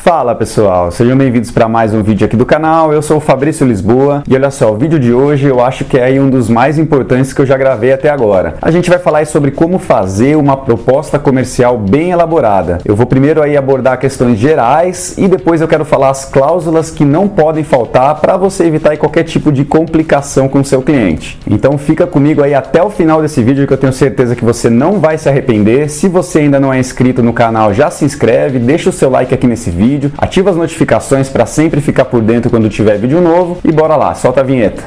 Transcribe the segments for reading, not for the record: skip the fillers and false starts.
Fala pessoal, sejam bem-vindos para mais um vídeo aqui do canal. Eu sou o Fabrício Lisboa e olha só, o vídeo de hoje eu acho que é aí um dos mais importantes que eu já gravei até agora. A gente vai falar aí sobre como fazer uma proposta comercial bem elaborada. Eu vou primeiro aí abordar questões gerais e depois eu quero falar as cláusulas que não podem faltar para você evitar aí qualquer tipo de complicação com o seu cliente. Então fica comigo aí até o final desse vídeo que eu tenho certeza que você não vai se arrepender. Se você ainda não é inscrito no canal, já se inscreve, deixa o seu like aqui nesse vídeo, ativa as notificações para sempre ficar por dentro quando tiver vídeo novo e bora lá, solta a vinheta.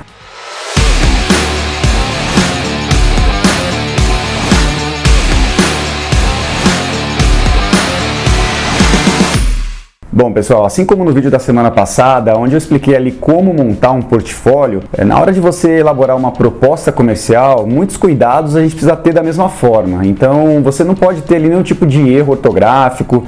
Bom pessoal, assim como no vídeo da semana passada, onde eu expliquei ali como montar um portfólio, na hora de você elaborar uma proposta comercial, muitos cuidados a gente precisa ter da mesma forma. Então você não pode ter ali nenhum tipo de erro ortográfico,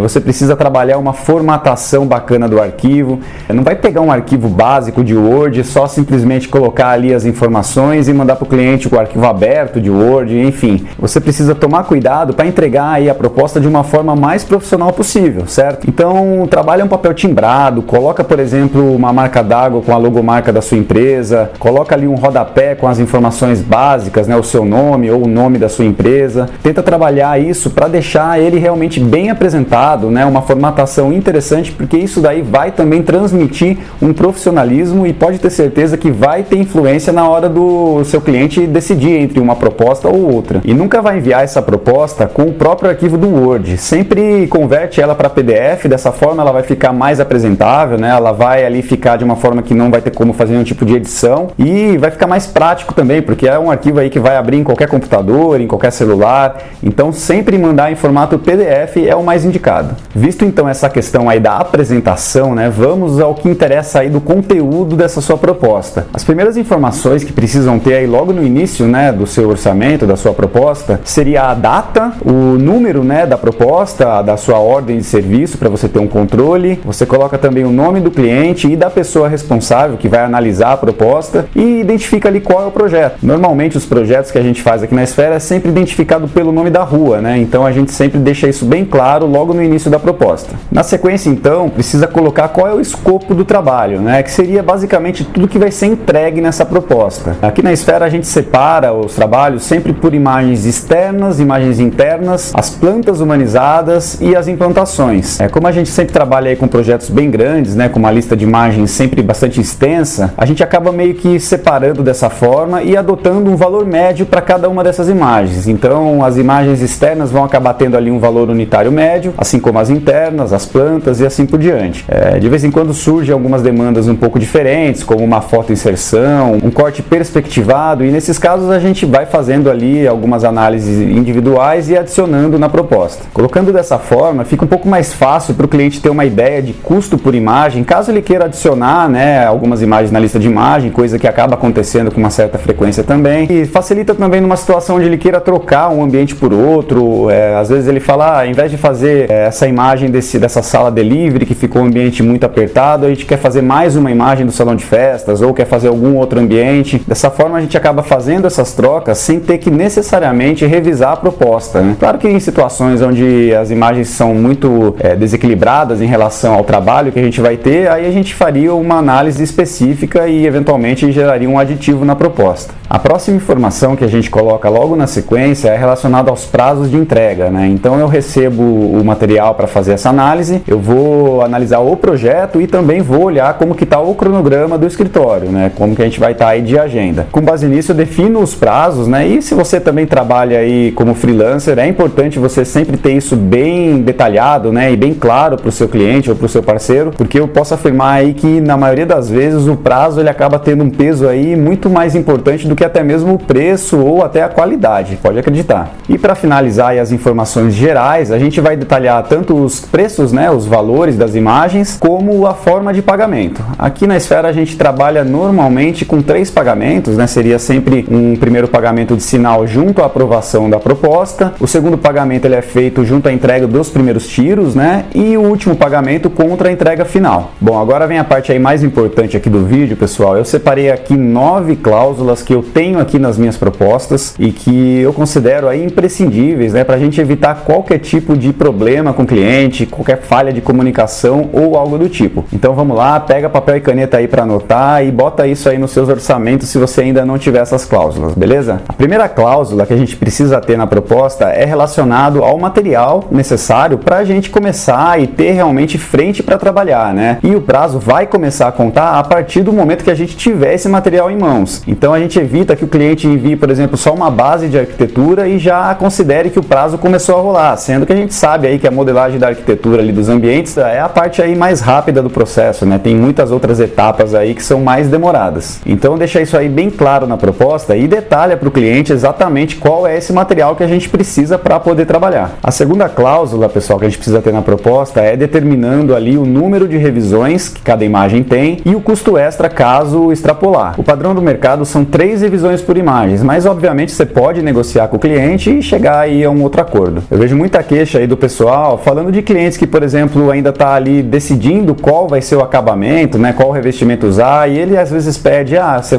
você precisa trabalhar uma formatação bacana do arquivo. Não vai pegar um arquivo básico de Word, só simplesmente colocar ali as informações e mandar para o cliente o arquivo aberto de Word, enfim. Você precisa tomar cuidado para entregar aí a proposta de uma forma mais profissional possível, certo? Então trabalha um papel timbrado, coloca por exemplo uma marca d'água com a logomarca da sua empresa, coloca ali um rodapé com as informações básicas, né, o seu nome ou o nome da sua empresa. Tenta trabalhar isso para deixar ele realmente bem apresentado, né, uma formatação interessante, porque isso daí vai também transmitir um profissionalismo e pode ter certeza que vai ter influência na hora do seu cliente decidir entre uma proposta ou outra. E nunca vai enviar essa proposta com o próprio arquivo do Word, sempre converte ela para PDF, dessa forma ela vai ficar mais apresentável, né? Ela vai ali ficar de uma forma que não vai ter como fazer nenhum tipo de edição e vai ficar mais prático também, porque é um arquivo aí que vai abrir em qualquer computador, em qualquer celular, então sempre mandar em formato PDF é o mais indicado. Visto então essa questão aí da apresentação, né? Vamos ao que interessa aí do conteúdo dessa sua proposta. As primeiras informações que precisam ter aí logo no início, né, do seu orçamento, da sua proposta, seria a data, o número, né, da proposta, da sua ordem de serviço para você ter um controle. Você coloca também o nome do cliente e da pessoa responsável que vai analisar a proposta e identifica ali qual é o projeto. Normalmente os projetos que a gente faz aqui na Esfera é sempre identificado pelo nome da rua, né? Então a gente sempre deixa isso bem claro logo no início da proposta. Na sequência então, precisa colocar qual é o escopo do trabalho, né? Que seria basicamente tudo que vai ser entregue nessa proposta. Aqui na Esfera a gente separa os trabalhos sempre por imagens externas, imagens internas, as plantas humanizadas e as implantações. Como a gente sempre trabalha aí com projetos bem grandes, né, com uma lista de imagens sempre bastante extensa, a gente acaba meio que separando dessa forma e adotando um valor médio para cada uma dessas imagens. Então as imagens externas vão acabar tendo ali um valor unitário médio, assim como as internas, as plantas e assim por diante. De vez em quando surgem algumas demandas um pouco diferentes, como uma foto inserção, um corte perspectivado, e nesses casos a gente vai fazendo ali algumas análises individuais e adicionando na proposta. Colocando dessa forma, fica um pouco mais fácil para o cliente ter uma ideia de custo por imagem, caso ele queira adicionar, né, algumas imagens na lista de imagem, coisa que acaba acontecendo com uma certa frequência também, e facilita também numa situação onde ele queira trocar um ambiente por outro. Às vezes ele fala, ao invés de fazer essa imagem dessa sala delivery que ficou um ambiente muito apertado, a gente quer fazer mais uma imagem do salão de festas ou quer fazer algum outro ambiente. Dessa forma a gente acaba fazendo essas trocas sem ter que necessariamente revisar a proposta, né? Claro que em situações onde as imagens são muito desequilibradas em relação ao trabalho que a gente vai ter, aí a gente faria uma análise específica e eventualmente geraria um aditivo na proposta. A próxima informação que a gente coloca logo na sequência é relacionada aos prazos de entrega, né? Então eu recebo o material para fazer essa análise, eu vou analisar o projeto e também vou olhar como que está o cronograma do escritório, né? Como que a gente vai estar aí de agenda. Com base nisso eu defino os prazos, né? E se você também trabalha aí como freelancer, é importante você sempre ter isso bem detalhado, né? E bem claro para o seu cliente ou para o seu parceiro, porque eu posso afirmar aí que na maioria das vezes o prazo ele acaba tendo um peso aí muito mais importante do que até mesmo o preço ou até a qualidade, pode acreditar. E para finalizar aí as informações gerais, a gente vai detalhar tanto os preços, né, os valores das imagens, como a forma de pagamento. Aqui na Esfera a gente trabalha normalmente com 3 pagamentos, né? Seria sempre um primeiro pagamento de sinal junto à aprovação da proposta, o segundo pagamento ele é feito junto à entrega dos primeiros tiros, né? E o último pagamento contra a entrega final. Bom, agora vem a parte aí mais importante aqui do vídeo, pessoal. Eu separei aqui 9 cláusulas que eu tenho aqui nas minhas propostas e que eu considero aí imprescindíveis, né, para a gente evitar qualquer tipo de problema com o cliente, qualquer falha de comunicação ou algo do tipo. Então vamos lá, pega papel e caneta aí para anotar e bota isso aí nos seus orçamentos se você ainda não tiver essas cláusulas, beleza? A primeira cláusula que a gente precisa ter na proposta é relacionado ao material necessário para a gente começar e ter realmente frente para trabalhar, né? E o prazo vai começar a contar a partir do momento que a gente tiver esse material em mãos. Então a gente evita que o cliente envie, por exemplo, só uma base de arquitetura e já considere que o prazo começou a rolar, sendo que a gente sabe aí que a modelagem da arquitetura ali dos ambientes é a parte aí mais rápida do processo, né? Tem muitas outras etapas aí que são mais demoradas. Então deixa isso aí bem claro na proposta e detalha para o cliente exatamente qual é esse material que a gente precisa para poder trabalhar. A segunda cláusula, pessoal, que a gente precisa ter na proposta é determinando ali o número de revisões que cada imagem tem e o custo extra caso extrapolar. O padrão do mercado são 3 revisões por imagens, mas obviamente você pode negociar com o cliente e chegar aí a um outro acordo. Eu vejo muita queixa aí do pessoal falando de clientes que, por exemplo, ainda está ali decidindo qual vai ser o acabamento, né, qual revestimento usar, e ele às vezes pede,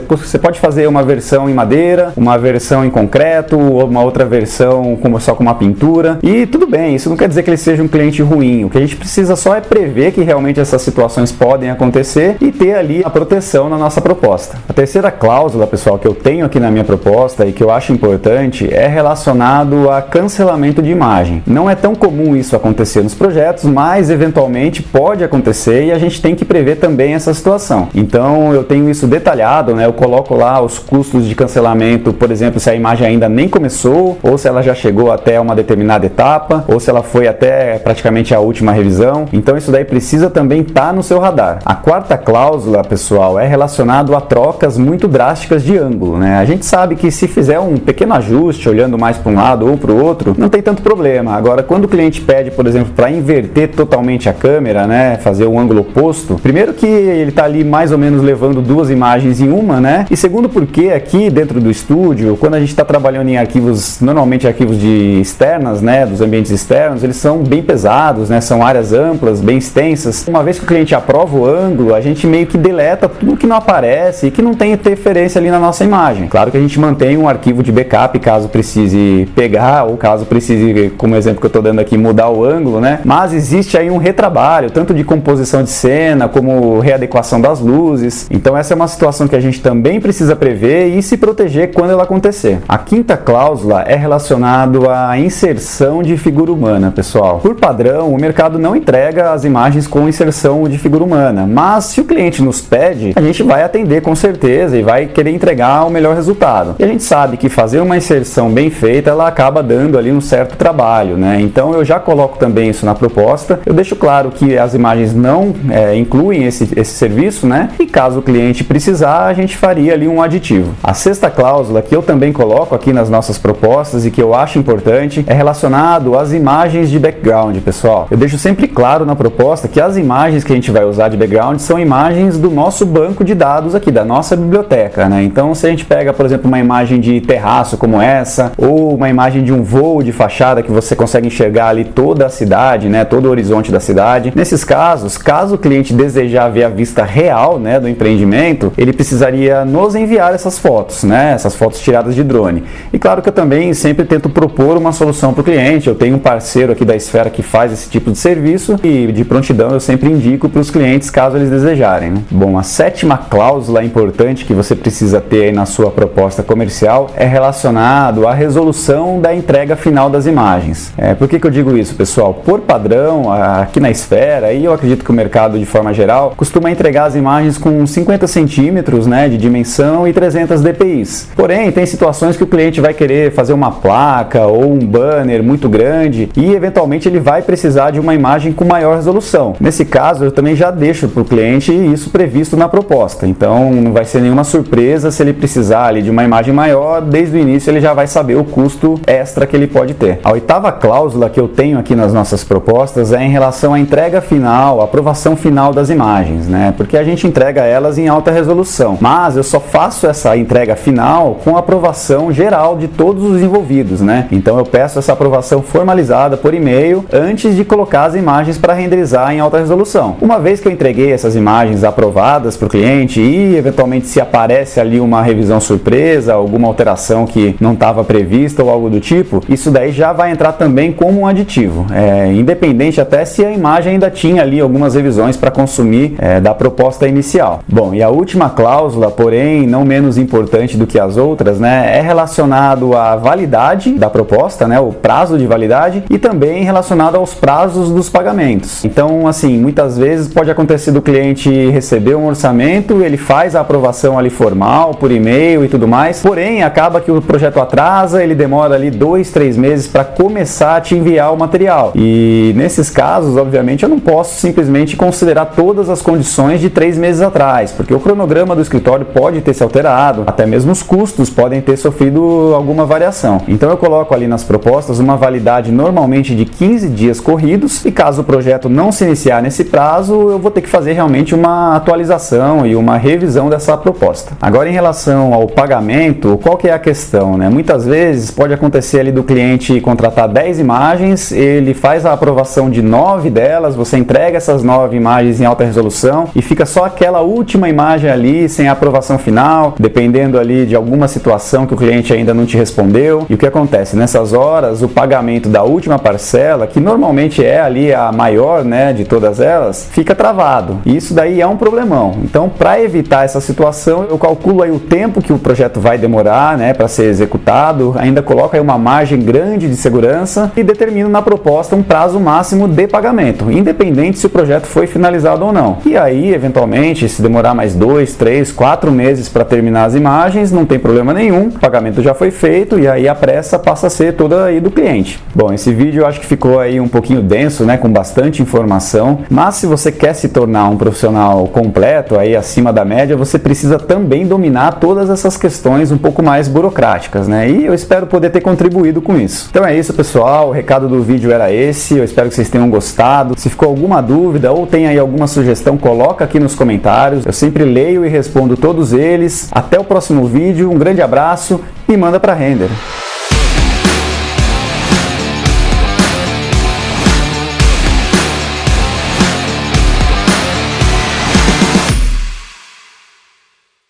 você pode fazer uma versão em madeira, uma versão em concreto, ou uma outra versão só com uma pintura, e tudo bem, isso não quer dizer que ele seja um cliente ruim. O que a gente precisa só é prever que realmente essas situações podem acontecer e ter ali a proteção na nossa proposta. A terceira cláusula, pessoal, que eu tenho aqui na minha proposta e que eu acho importante é relacionado a cancelamento de imagem. Não é tão comum isso acontecer nos projetos, mas eventualmente pode acontecer e a gente tem que prever também essa situação. Então eu tenho isso detalhado, né? Eu coloco lá os custos de cancelamento, por exemplo, se a imagem ainda nem começou, ou se ela já chegou até uma determinada etapa, ou se ela foi até praticamente a última revisão. Então isso daí precisa também estar no seu radar. A quarta cláusula, pessoal, é relacionado a trocas muito drásticas de ângulo, né? A gente sabe que se fizer um pequeno ajuste, olhando mais para um lado ou para o outro, não tem tanto problema. Agora, quando o cliente pede, por exemplo, para inverter totalmente a câmera, né, fazer um ângulo oposto, primeiro que ele está ali mais ou menos levando 2 imagens em uma, né? E segundo porque aqui dentro do estúdio, quando a gente está trabalhando em arquivos, normalmente arquivos de externas, né, dos ambientes externos, eles são bem pesados, né? São áreas amplas, bem extensas. Uma vez que o cliente aprova o ângulo, a gente meio que deleta tudo que não aparece e que não tem interferência ali na nossa imagem. Claro que a gente mantém um arquivo de backup caso precise pegar ou caso precise, como exemplo que eu estou dando aqui, mudar o ângulo, né? Mas existe aí um retrabalho, tanto de composição de cena como readequação das luzes. Então essa é uma situação que a gente também precisa prever e se proteger quando ela acontecer. A quinta cláusula é relacionado à inserção de figura humana, pessoal. Por padrão, o mercado não entrega as imagens com inserção de figura humana, mas se o cliente nos pede, a gente vai atender com certeza e vai querer entregar o melhor resultado. E a gente sabe que fazer uma inserção bem feita, ela acaba dando ali um certo trabalho, né? Então eu já coloco também isso na proposta. Eu deixo claro que as imagens não incluem esse serviço, né? E caso o cliente precisar, a gente faria ali um aditivo. A sexta cláusula que eu também coloco aqui nas nossas propostas e que eu acho importante é relacionado às imagens de background, pessoal. Eu deixo sempre claro na proposta que as imagens que a gente vai usar de background são imagens do nosso banco de dados aqui, da nossa biblioteca, né? Então se a gente pega, por exemplo, uma imagem de terraço como essa, ou uma imagem de um voo de fachada que você consegue enxergar ali toda a cidade, né? Todo o horizonte da cidade. Nesses casos, caso o cliente desejar ver a vista real, né, do empreendimento, ele precisaria nos enviar essas fotos, né? Essas fotos tiradas de drone. E claro que eu também sempre tento propor uma solução para o cliente. Eu tenho um parceiro aqui da Esfera que faz esse tipo de serviço e de prontidão eu sempre indico para os clientes caso eles desejarem, né? Bom, a sétima cláusula importante que você precisa ter aí na sua proposta comercial é relacionado à resolução da entrega final das imagens. Por que eu digo isso, pessoal? Por padrão, aqui na Esfera, e eu acredito que o mercado de forma geral, costuma entregar as imagens com 50 centímetros, né, de dimensão e 300 dpi. Porém, tem situações que o cliente vai querer fazer uma placa ou um banner muito grande e eventualmente ele vai precisar de uma imagem com maior resolução. Nesse caso, eu também já deixo para o cliente isso previsto na proposta. Então, não vai ser nenhuma surpresa se ele precisar ali de uma imagem maior, desde o início ele já vai saber o custo extra que ele pode ter. A oitava cláusula que eu tenho aqui nas nossas propostas é em relação à entrega final, a aprovação final das imagens, né? Porque a gente entrega elas em alta resolução, mas eu só faço essa entrega final com a aprovação geral de todos os envolvidos, né? Então eu peço essa aprovação formalizada por e-mail antes de colocar as imagens para renderizar em alta resolução. Uma vez que eu entreguei essas imagens aprovadas para o cliente e eventualmente se aparece ali uma revisão surpresa, alguma alteração que não estava prevista ou algo do tipo, isso daí já vai entrar também como um aditivo, independente até se a imagem ainda tinha ali algumas revisões para consumir da proposta inicial. Bom, e a última cláusula, porém não menos importante do que as outras, né, é relacionado à validade da proposta, né, o prazo de validade, e também relacionado aos prazos dos pagamentos. Então, assim, muitas vezes pode acontecer do cliente receber um orçamento, ele faz a aprovação ali formal, por e-mail e tudo mais, porém acaba que o projeto atrasa, ele demora ali 2, 3 meses para começar a te enviar o material. E nesses casos, obviamente, eu não posso simplesmente considerar todas as condições de 3 meses atrás, porque o cronograma do escritório pode ter se alterado, até mesmo os custos podem ter sofrido alguma variação. Então eu coloco ali nas propostas uma validade normalmente de 15 dias corridos, e caso o projeto não se iniciar nesse prazo, eu vou ter que fazer realmente uma atualização e uma revisão dessa proposta. Agora, em relação ao pagamento, qual que é a questão, né? Muitas vezes pode acontecer ali do cliente contratar 10 imagens, ele faz a aprovação de 9 delas, você entrega essas 9 imagens em alta resolução e fica só aquela última imagem ali sem a aprovação final, dependendo ali de alguma situação que o cliente ainda não te respondeu. E o que acontece? Nessas horas, o pagamento da última parcela, que normalmente é ali a maior, né, de todas elas, fica travado. E isso daí é um problemão. Então, para evitar essa situação, eu calculo aí o tempo que o projeto vai demorar, né, para ser executado, ainda coloco aí uma margem grande de segurança e determino na proposta um prazo máximo de pagamento, independente se o projeto foi finalizado ou não. E aí, eventualmente, se demorar mais 2, 3, 4 meses para terminar as imagens, não tem problema nenhum, o pagamento já foi feito e aí a pressa passa a ser toda aí do cliente. Bom, esse vídeo eu acho que ficou aí um pouquinho denso, né, com bastante informação, mas se você quer se tornar um profissional completo, aí acima da média, você precisa também dominar todas essas questões um pouco mais burocráticas, né, e eu espero poder ter contribuído com isso. Então é isso, pessoal, o recado do vídeo era esse, eu espero que vocês tenham gostado. Se ficou alguma dúvida ou tem aí alguma sugestão, coloca aqui nos comentários, eu sempre leio e respondo todos eles. Até o próximo vídeo, um grande abraço e manda para render!